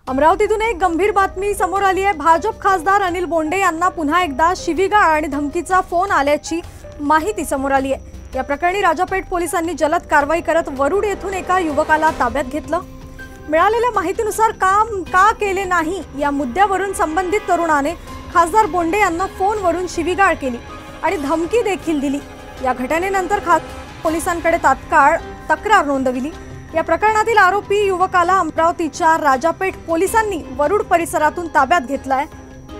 अमरावतीतून एक गंभीर बातमी समोर आली आहे। भाजप खासदार अनिल बोंडे यांना पुन्हा एकदा शिवीगाळ आणि धमकीचा फोन आल्याची माहिती समोर आली आहे। या प्रकरणी राजापेठ पोलिसांनी जलद कारवाई करत वरुड येथून एका युवकाला ताब्यात घेतलं। मिळालेल्या माहितीनुसार काम का केले नाही या मुद्द्यावरून संबंधित तरुणाने खासदार बोंडे यांना फोनवरून शिवीगाळ केली आणि धमकी देखील दिली। या घटनेनंतर पोलिसांकडे तात्काळ तक्रार नोंदवली। या प्रकरणातील आरोपी युवकाला अमरावतीच्या राजापेठ पोलिसांनी वरुड परिसरातून ताब्यात घेतलाय।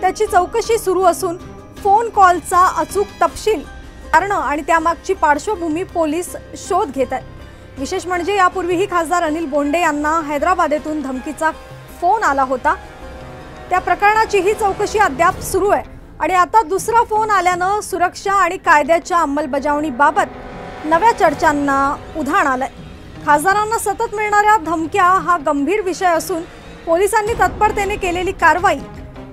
त्याची चौकशी सुरू असून फोन कॉलचा अचूक तपशील, कारण आणि त्यामागची पार्श्वभूमी पोलीस शोध घेत आहेत। विशेष म्हणजे यापूर्वीही खासदार अनिल बोंडे यांना हैदराबादेतून धमकीचा फोन आला होता। त्या प्रकरणाची ही चौकशी अद्याप सुरू आहे आणि आता दुसरा फोन आल्याने सुरक्षा आणि कायद्याच्या अंमलबजावणीबाबत नव्या चर्चांना उधाण आलंय। खासदारांना सतत मिळणाऱ्या धमक्या हा गंभीर विषय असून पोलिसांनी तत्परतेने केलेली कारवाई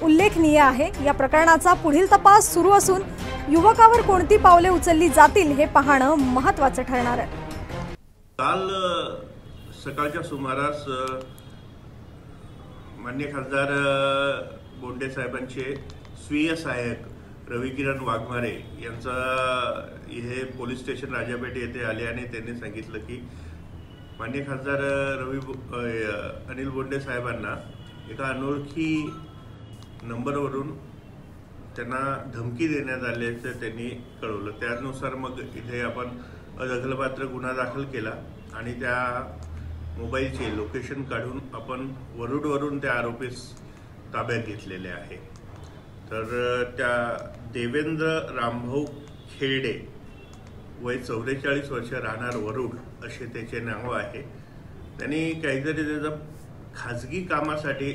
उल्लेखनीय आहे। या प्रकरणाचा पुढील तपास सुरू असून युवकावर कोणती पावले उचलली जातील हे पाहणं महत्त्वाचं ठरणार आहे। काल सकाळच्या सुमारास माननीय खासदार बोंडे साहेबांचे स्वीय सहाय्यक रविकिरण वाघमारे यांचा हे पोलीस स्टेशन राजापेठ येथे आले आणि त्यांनी सांगितलं की माननीय खासदार अनिल बोंडे साहेबांना एका अनोळखी नंबरवरून त्यांना धमकी देण्यात आल्याचं त्यांनी कळवलं। त्यानुसार मग इथे आपण दखलपात्र गुन्हा दाखल केला आणि त्या मोबाईलचे लोकेशन काढून आपण वरुडवरून त्या आरोपीस ताब्यात घेतलेले आहे। तर त्या देवेंद्र रामभाऊ खेरडे वय 44 वर्ष, राहणार वरुड असे त्याचे नाव आहे। त्यांनी काहीतरी त्याचा खाजगी कामासाठी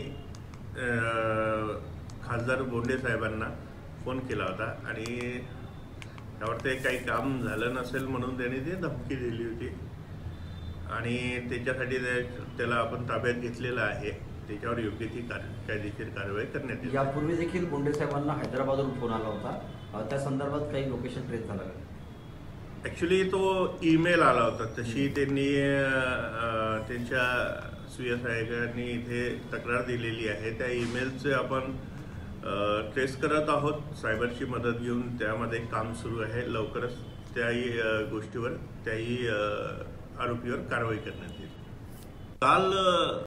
खासदार बोंडे साहेबांना फोन केला होता आणि त्यावर ते काही काम झालं नसेल म्हणून त्यांनी ती धमकी दिली होती आणि त्याच्यासाठी त्याला आपण ताब्यात घेतलेला आहे। त्याच्यावर योग्य ती कायदेशीर कारवाई करण्यात येईल। यापूर्वी देखील बोंडे साहेबांना हैदराबादवरून फोन आला होता, त्या संदर्भात काही लोकेशन ट्रेस झालं का? ॲक्च्युली तो ईमेल आला होता, तशी त्यांनी त्यांच्या स्वीय सहाय्यकांनी इथे तक्रार दिलेली आहे। त्या ईमेलचे आपण ट्रेस करत आहोत सायबरची मदत घेऊन। त्यामध्ये काम सुरू आहे। लवकरच त्याही गोष्टीवर त्याही आरोपीवर कारवाई करण्यात येईल। काल